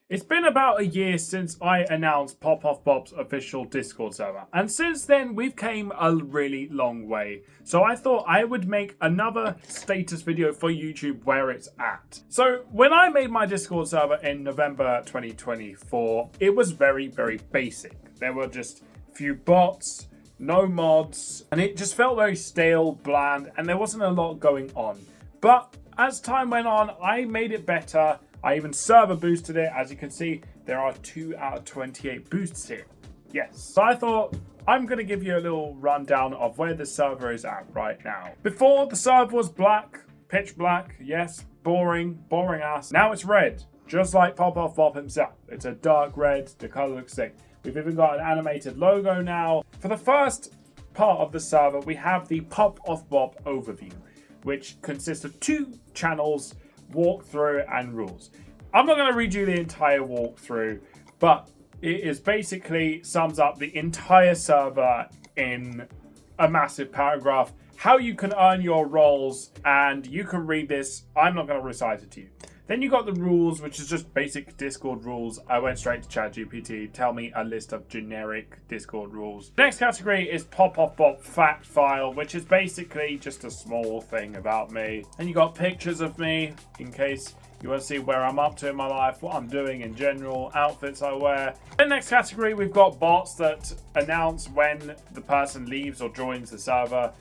It's been about a year since I announced Pop Off Bop's official Discord server, and since then we've came a really long way. So I thought I would make another status video for YouTube where it's at. So when I made my Discord server in November 2024, it was very, very basic. There were just a few bots, no mods, and it just felt very stale, bland, and there wasn't a lot going on. But as time went on, I made it better. I even server boosted it. As you can see, there are 2 out of 28 boosts here. Yes. So I thought I'm going to give you a little rundown of where the server is at right now. Before, the server was black, pitch black. Yes, boring ass. Now it's red, just like Pop Off Bop himself. It's a dark red. The color looks sick. We've even got an animated logo now. For the first part of the server, we have the Pop Off Bop overview, which consists of 2 channels, walkthrough and rules. I'm not going to read you the entire walkthrough, but it is basically sums up the entire server in a massive paragraph, how you can earn your roles, and you can read this. I'm not going to recite it to you. Then you got the rules, which is just basic Discord rules. I went straight to ChatGPT, tell me a list of generic Discord rules. Next category is Pop Off Bop fact file, which is basically just a small thing about me. And you got pictures of me, in case you want to see where I'm up to in my life, what I'm doing in general, outfits I wear. Then next category, we've got bots that announce when the person leaves or joins the server.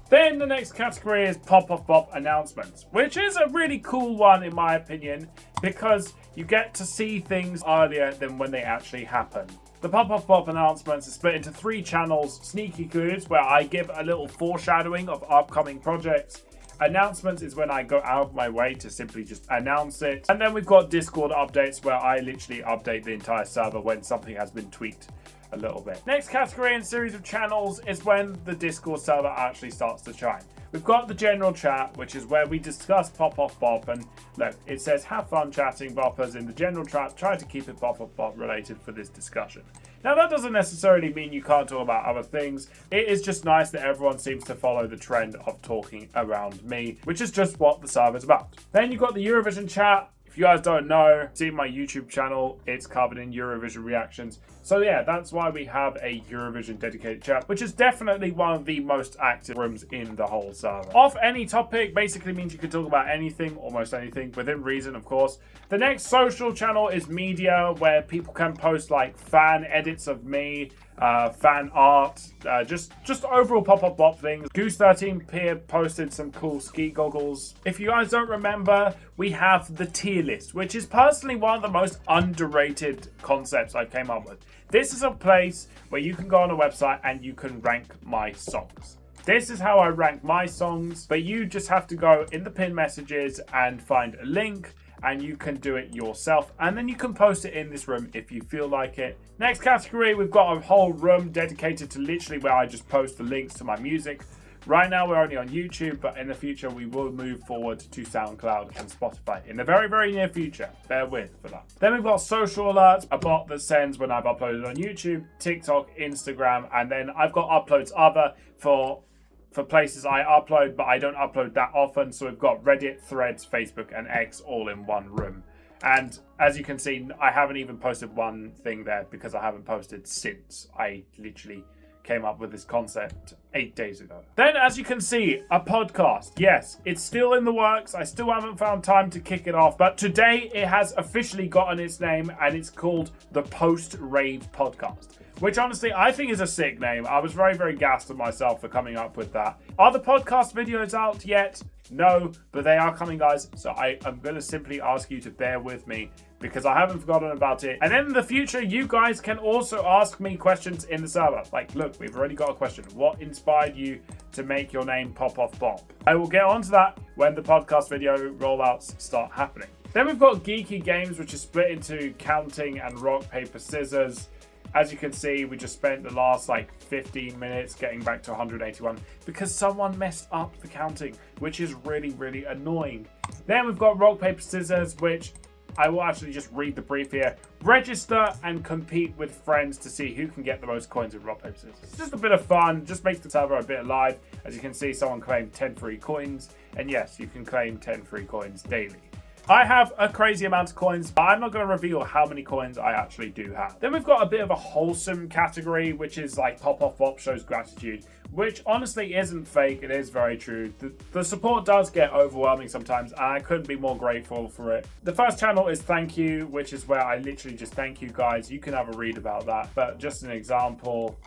Then the next category is Pop Off Bop announcements, which is a really cool one in my opinion, because you get to see things earlier than when they actually happen. The Pop Off Bop announcements are split into 3 channels: Sneaky Clues, where I give a little foreshadowing of upcoming projects. Announcements is when I go out of my way to simply just announce it. And then we've got Discord updates, where I literally update the entire server when something has been tweaked a little bit. Next category and series of channels is when the Discord server actually starts to shine. We've got the general chat, which is where we discuss Pop Off Bop, and look, it says have fun chatting boppers in the general chat. Try to keep it Pop Off Bop related for this discussion. Now that doesn't necessarily mean you can't talk about other things. It is just nice that everyone seems to follow the trend of talking around me, which is just what the server's about. Then you've got the Eurovision chat. If you guys don't know, see my YouTube channel, it's covered in Eurovision reactions. So yeah, that's why we have a Eurovision dedicated chat, which is definitely one of the most active rooms in the whole server. Off any topic basically means you can talk about anything, almost anything, within reason, of course. The next social channel is media, where people can post like fan edits of me, fan art, just overall Pop Off Bop things. Goose13 Peer posted some cool ski goggles. If you guys don't remember, we have the tier list, which is personally one of the most underrated concepts I came up with. This is a place where you can go on a website and you can rank my songs. This is how I rank my songs, but you just have to go in the pinned messages and find a link, and you can do it yourself, and then you can post it in this room if you feel like it. Next category, we've got a whole room dedicated to literally where I just post the links to my music. Right now we're only on YouTube, but in the future we will move forward to SoundCloud and Spotify in the very, very near future. Bear with for that. Then we've got social alerts, a bot that sends when I've uploaded on YouTube, TikTok, Instagram, and then I've got uploads other for places I upload, but I don't upload that often. So we've got Reddit, Threads, Facebook, and X all in one room. And as you can see, I haven't even posted one thing there because I haven't posted since I literally came up with this concept 8 days ago. Then, as you can see, a podcast. Yes, it's still in the works. I still haven't found time to kick it off, but today it has officially gotten its name, and it's called the Post Rave Podcast, which honestly I think is a sick name. I was very, very gassed at myself for coming up with that. Are the podcast videos out yet? No, but they are coming, guys. So I am going to simply ask you to bear with me because I haven't forgotten about it. And then in the future, you guys can also ask me questions in the server. Like, look, we've already got a question. What inspired you to make your name Pop Off Bop? I will get onto that when the podcast video rollouts start happening. Then we've got Geeky Games, which is split into counting and rock, paper, scissors. As you can see, we just spent the last 15 minutes getting back to 181 because someone messed up the counting, which is really, really annoying. Then we've got rock, paper, scissors, which I will actually just read the brief here. Register and compete with friends to see who can get the most coins in rock, paper, scissors. It's just a bit of fun, just makes the server a bit alive. As you can see, someone claimed 10 free coins, and yes, you can claim 10 free coins daily. I have a crazy amount of coins, but I'm not going to reveal how many coins I actually do have. Then we've got a bit of a wholesome category, which is like Pop Off Bop shows gratitude, which honestly isn't fake. It is very true. The support does get overwhelming sometimes, and I couldn't be more grateful for it. The first channel is Thank You, which is where I literally just thank you guys. You can have a read about that, but just an example.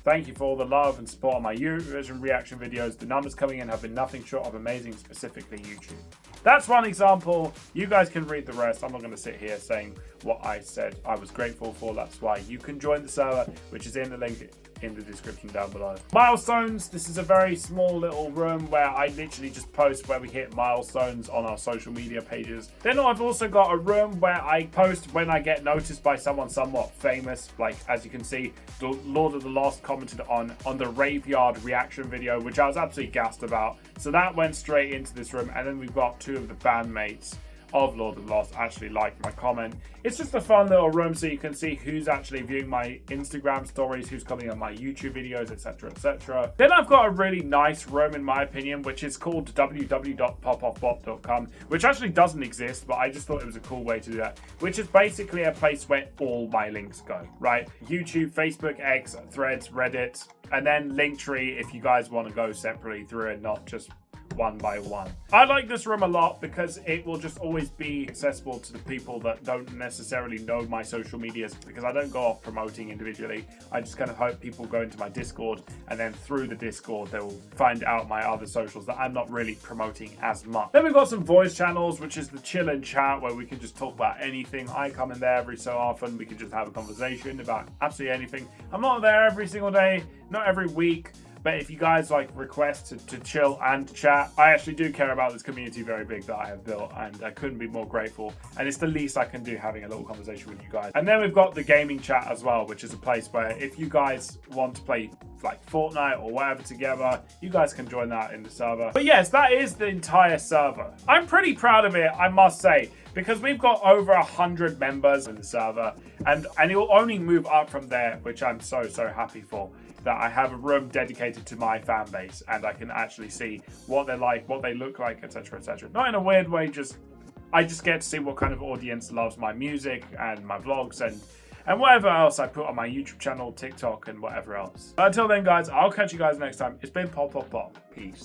Thank you for all the love and support on my Eurovision reaction videos. The numbers coming in have been nothing short of amazing, specifically YouTube. That's one example. You guys can read the rest. I'm not going to sit here saying what I said I was grateful for. That's why you can join the server, which is in the link in the description down below. Milestones. This is a very small little room where I literally just post where we hit milestones on our social media pages. Then I've also got a room where I post when I get noticed by someone somewhat famous. Like, as you can see, the Lord of the Lost commented on the Raveyard reaction video, which I was absolutely gassed about. So that went straight into this room. And then we've got two of the bandmates of Lord of the Lost actually liked my comment. It's just a fun little room so you can see who's actually viewing my Instagram stories, who's coming on my YouTube videos, etc, etc. Then I've got a really nice room in my opinion, which is called www.popoffbop.com, which actually doesn't exist, but I just thought it was a cool way to do that, which is basically a place where all my links go, right? YouTube, Facebook, X, Threads, Reddit, and then Linktree if you guys want to go separately through it, not just one by one. I like this room a lot because it will just always be accessible to the people that don't necessarily know my social medias, because I don't go off promoting individually. I just kind of hope people go into my Discord, and then through the Discord they will find out my other socials that I'm not really promoting as much. Then we've got some voice channels, which is the chill and chat where we can just talk about anything. I come in there every so often. We can just have a conversation about absolutely anything. I'm not there every single day, not every week. But if you guys like request to chill and chat, I actually do care about this community very big that I have built, and I couldn't be more grateful. And it's the least I can do, having a little conversation with you guys. And then we've got the gaming chat as well, which is a place where if you guys want to play like Fortnite or whatever together, you guys can join that in the server. But yes, that is the entire server. I'm pretty proud of it, I must say, because we've got over 100 members in the server, and it will only move up from there, which I'm so happy for. That I have a room dedicated to my fan base, and I can actually see what they're like, what they look like, etc, etc. Not in a weird way, I just get to see what kind of audience loves my music and my vlogs and whatever else I put on my YouTube channel, TikTok, and whatever else. But until then, guys, I'll catch you guys next time. It's been Pop Pop Pop. Peace.